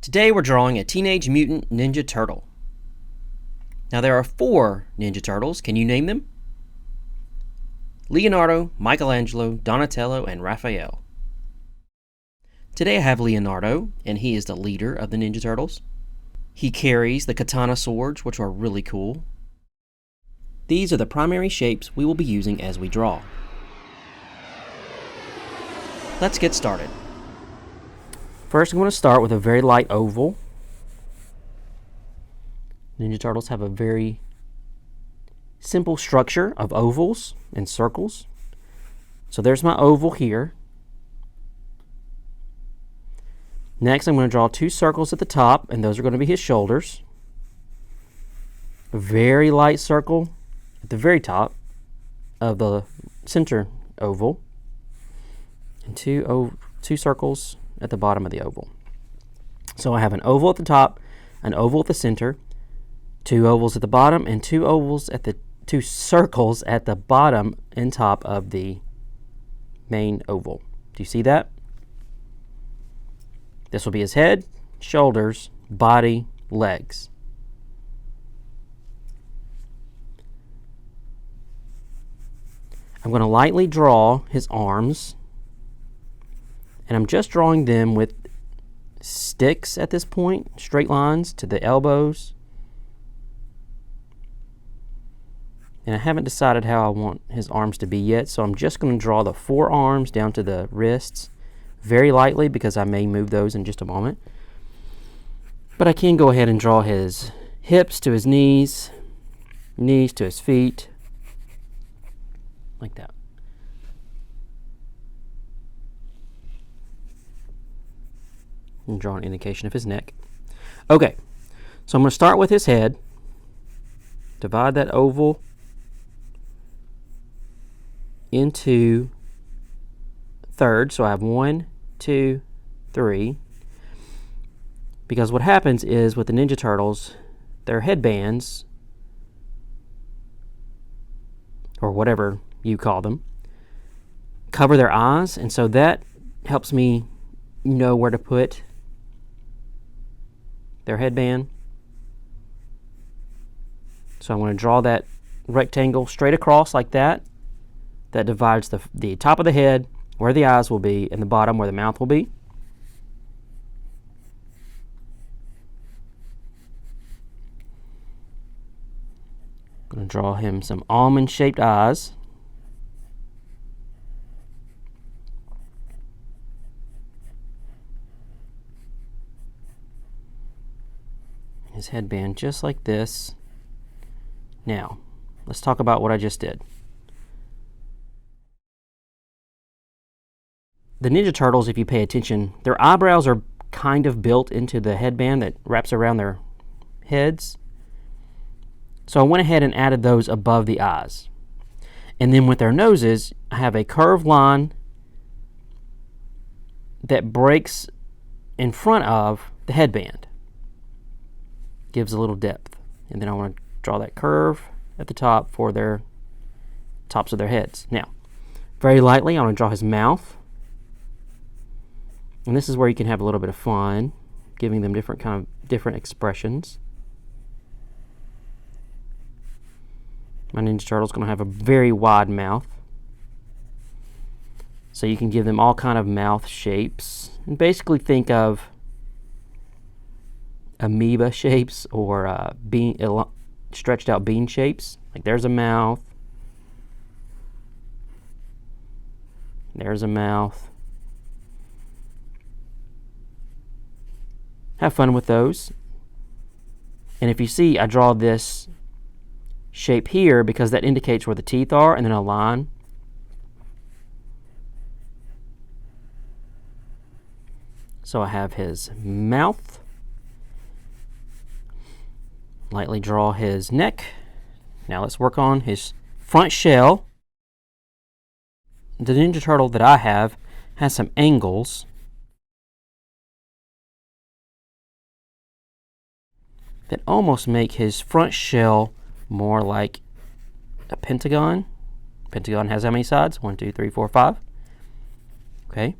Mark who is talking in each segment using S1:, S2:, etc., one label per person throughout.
S1: Today we're drawing a Teenage Mutant Ninja Turtle. Now there are 4 Ninja Turtles. Can you name them? Leonardo, Michelangelo, Donatello, and Raphael. Today I have Leonardo, and he is the leader of the Ninja Turtles. He carries the katana swords, which are really cool. These are the primary shapes we will be using as we draw. Let's get started. First, I'm going to start with a very light oval. Ninja Turtles have a very simple structure of ovals and circles. So there's my oval here. Next, I'm going to draw 2 circles at the top, and those are going to be his shoulders. A very light circle at the very top of the center oval, and two circles at the bottom of the oval. So I have an oval at the top, an oval at the center, 2 ovals at the bottom, and 2 circles at the bottom and top of the main oval. Do you see that? This will be his head, shoulders, body, legs. I'm going to lightly draw his arms, and I'm just drawing them with sticks at this point, straight lines to the elbows. And I haven't decided how I want his arms to be yet, so I'm just going to draw the forearms down to the wrists very lightly because I may move those in just a moment. But I can go ahead and draw his hips to his knees, knees to his feet, like that. And draw an indication of his neck. Okay, so I'm going to start with his head. Divide that oval into thirds. So I have 1, 2, 3. Because what happens is with the Ninja Turtles, their headbands, or whatever you call them, cover their eyes, and so that helps me know where to put their headband. So I'm going to draw that rectangle straight across like that. That divides the top of the head where the eyes will be and the bottom where the mouth will be. I'm going to draw him some almond-shaped eyes. His headband just like this. Now, let's talk about what I just did. The Ninja Turtles, if you pay attention, their eyebrows are kind of built into the headband that wraps around their heads. So I went ahead and added those above the eyes. And then with their noses, I have a curved line that breaks in front of the headband. Gives a little depth. And then I want to draw that curve at the top for their tops of their heads. Now, very lightly, I want to draw his mouth. And this is where you can have a little bit of fun, giving them different expressions. My Ninja Turtle's going to have a very wide mouth. So you can give them all kind of mouth shapes. And basically think of amoeba shapes or stretched out bean shapes. Like there's a mouth. There's a mouth. Have fun with those. And if you see, I draw this shape here because that indicates where the teeth are, and then a line. So I have his mouth. Lightly draw his neck. Now let's work on his front shell. The Ninja Turtle that I have has some angles. That almost make his front shell more like a pentagon. Pentagon has how many sides? 1, 2, 3, 4, 5. Okay.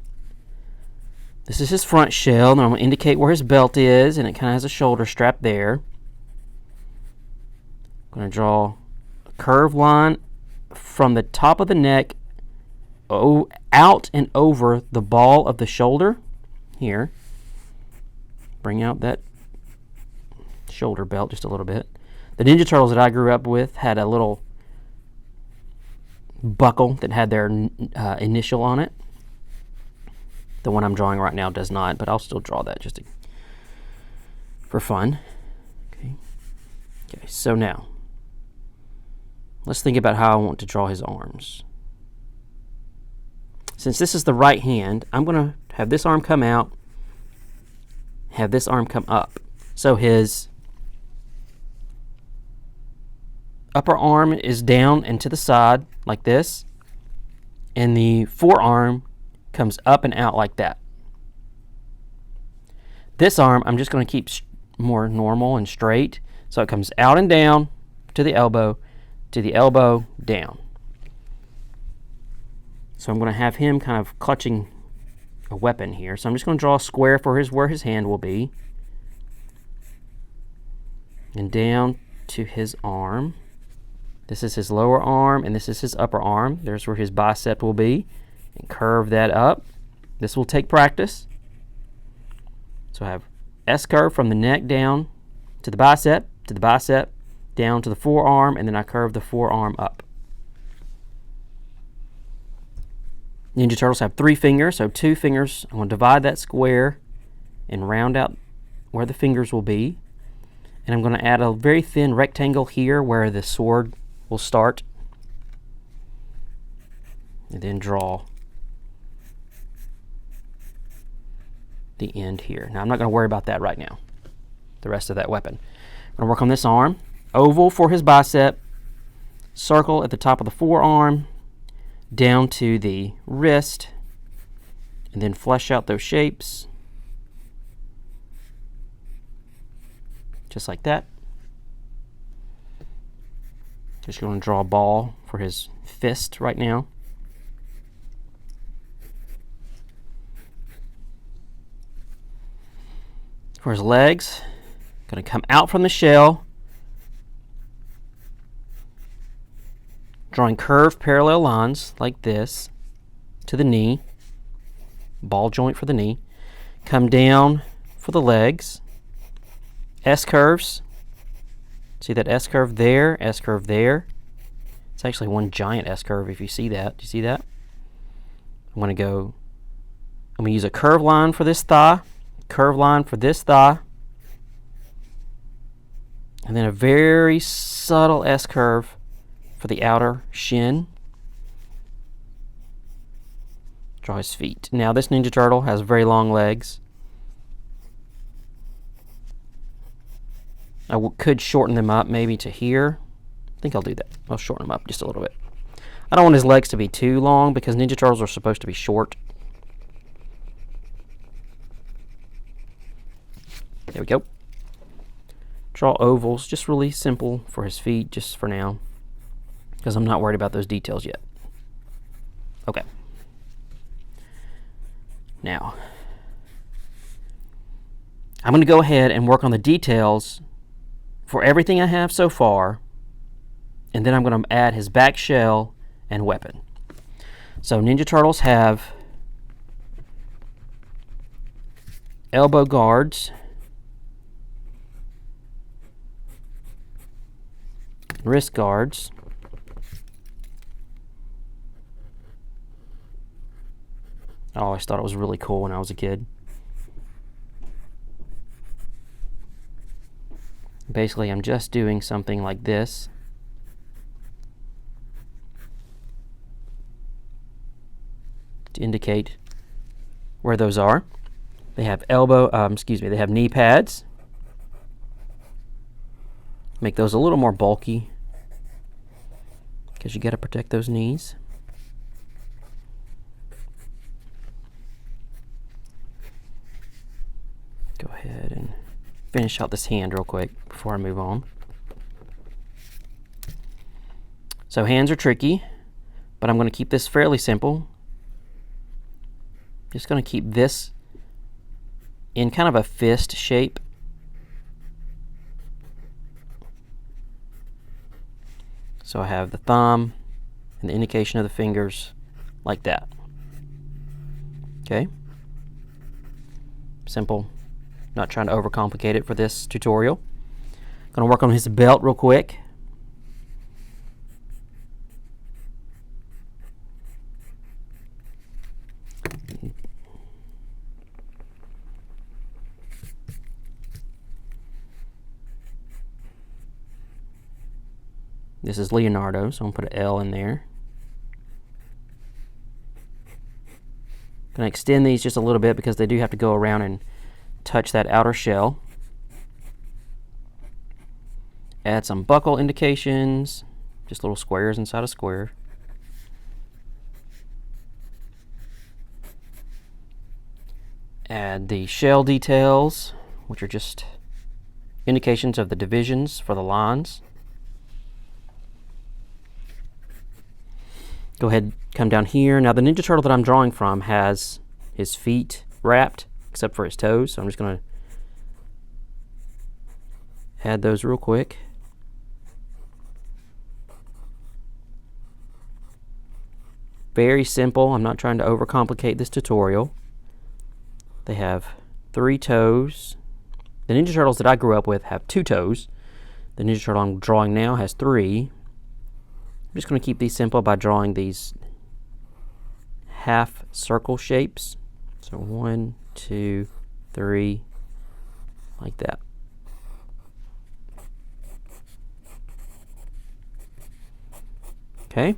S1: This is his front shell, and I'm going to indicate where his belt is, and it kind of has a shoulder strap there. I'm going to draw a curved line from the top of the neck out and over the ball of the shoulder here. Bring out that shoulder belt just a little bit. The Ninja Turtles that I grew up with had a little buckle that had their initial on it. The one I'm drawing right now does not, but I'll still draw that just for fun. Okay, so now let's think about how I want to draw his arms. Since this is the right hand, I'm going to have this arm come out, have this arm come up. So his upper arm is down and to the side like this, and the forearm comes up and out like that. This arm I'm just going to keep more normal and straight, so it comes out and down to the elbow, down. So I'm going to have him kind of clutching a weapon here. So I'm just going to draw a square for where his hand will be, and down to his arm. This is his lower arm, and this is his upper arm. There's where his bicep will be, and curve that up. This will take practice. So I have S curve from the neck down to the bicep, down to the forearm, and then I curve the forearm up. Ninja Turtles have 3 fingers, so 2 fingers. I'm going to divide that square and round out where the fingers will be. And I'm going to add a very thin rectangle here where the sword will start. And then draw the end here. Now I'm not going to worry about that right now, the rest of that weapon. I'm going to work on this arm. Oval for his bicep, circle at the top of the forearm, down to the wrist, and then flesh out those shapes just like that. Just going to draw a ball for his fist right now. For his legs, going to come out from the shell, drawing curved parallel lines like this to the knee, ball joint for the knee, come down for the legs, S curves. See that S curve there, S curve there. It's actually one giant S curve if you see that. Do you see that? I'm going to use a curved line for this thigh, curved line for this thigh, and then a very subtle S curve for the outer shin. Draw his feet. Now this Ninja Turtle has very long legs. I could shorten them up maybe to here. I think I'll do that. I'll shorten them up just a little bit. I don't want his legs to be too long because Ninja Turtles are supposed to be short. There we go. Draw ovals, just really simple for his feet, just for now, because I'm not worried about those details yet. Okay. Now, I'm going to go ahead and work on the details for everything I have so far, and then I'm going to add his back shell and weapon. So Ninja Turtles have elbow guards, wrist guards, I always thought it was really cool when I was a kid. Basically, I'm just doing something like this. To indicate where those are. They have they have knee pads. Make those a little more bulky because you got to protect those knees. Go ahead and finish out this hand real quick before I move on. So hands are tricky, but I'm going to keep this fairly simple. Just going to keep this in kind of a fist shape. So I have the thumb and the indication of the fingers like that. Okay. Simple. Not trying to overcomplicate it for this tutorial. Going to work on his belt real quick. This is Leonardo, so I'm going to put an L in there. Going to extend these just a little bit because they do have to go around and touch that outer shell. Add some buckle indications, just little squares inside a square. Add the shell details, which are just indications of the divisions for the lines. Go ahead, come down here. Now the Ninja Turtle that I'm drawing from has his feet wrapped, except for his toes, so I'm just going to add those real quick. Very simple. I'm not trying to overcomplicate this tutorial. They have 3 toes. The Ninja Turtles that I grew up with have 2 toes. The Ninja Turtle I'm drawing now has 3. I'm just going to keep these simple by drawing these half circle shapes. So 1, 2, 3, like that. Okay.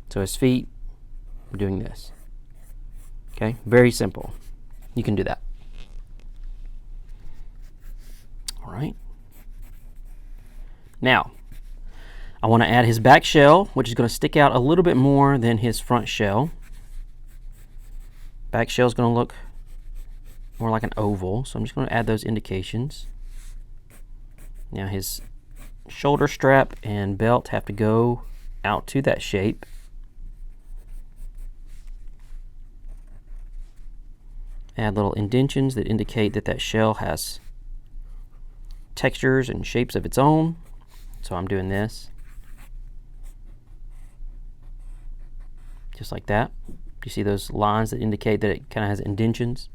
S1: So his feet, I'm doing this. Okay, very simple. You can do that. All right. Now, I want to add his back shell, which is going to stick out a little bit more than his front shell. Back shell is going to look more like an oval, so I'm just going to add those indications. Now his shoulder strap and belt have to go out to that shape. Add little indentions that indicate that that shell has textures and shapes of its own. So I'm doing this. Just like that. You see those lines that indicate that it kind of has indentions?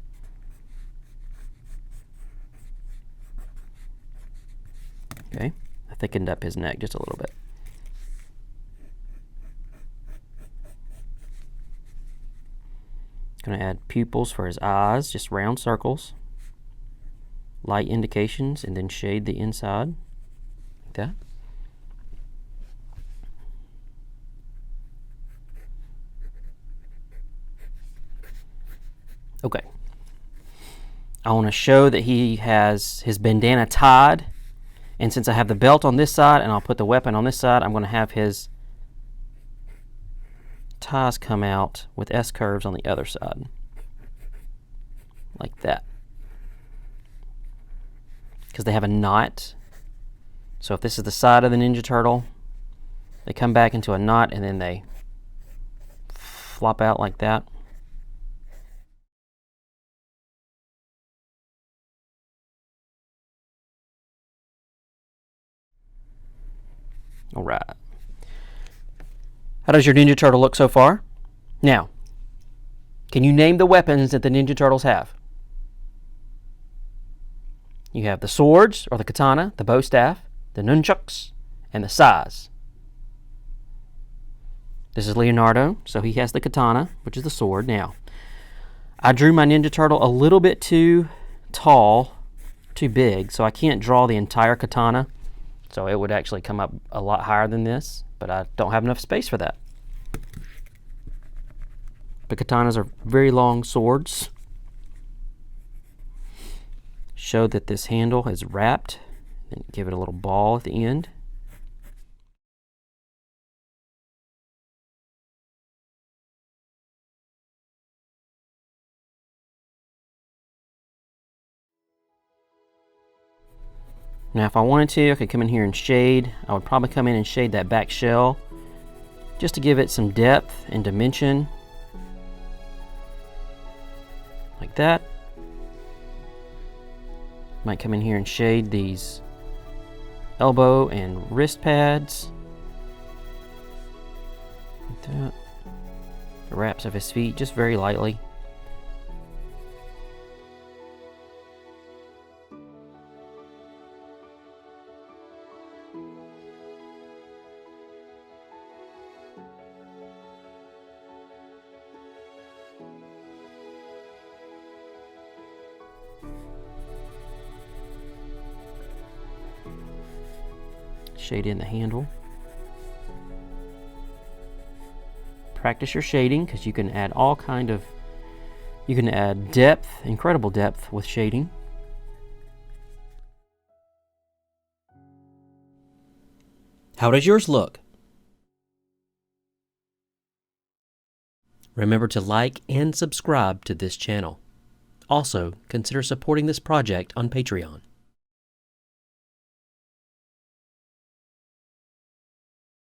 S1: Okay, I thickened up his neck just a little bit. Going to add pupils for his eyes, just round circles. Light indications, and then shade the inside, like that. Okay. I want to show that he has his bandana tied, and since I have the belt on this side and I'll put the weapon on this side, I'm going to have his ties come out with S curves on the other side, like that, because they have a knot. So if this is the side of the Ninja Turtle, they come back into a knot and then they flop out like that. All right. How does your Ninja Turtle look so far? Now, can you name the weapons that the Ninja Turtles have? You have the swords, or the katana, the bow staff, the nunchucks, and the sais. This is Leonardo, so he has the katana, which is the sword. Now, I drew my Ninja Turtle a little bit too tall, too big, so I can't draw the entire katana. So it would actually come up a lot higher than this, but I don't have enough space for that. The katanas are very long swords. Show that this handle is wrapped, and give it a little ball at the end. Now if I wanted to, I could come in here and shade. I would probably come in and shade that back shell just to give it some depth and dimension. like that. Might come in here and shade these elbow and wrist pads. Like that. The wraps of his feet, just very lightly. Shade in the handle. Practice your shading, because you can add you can add depth, incredible depth with shading. How does yours look? Remember to like and subscribe to this channel. Also, consider supporting this project on Patreon.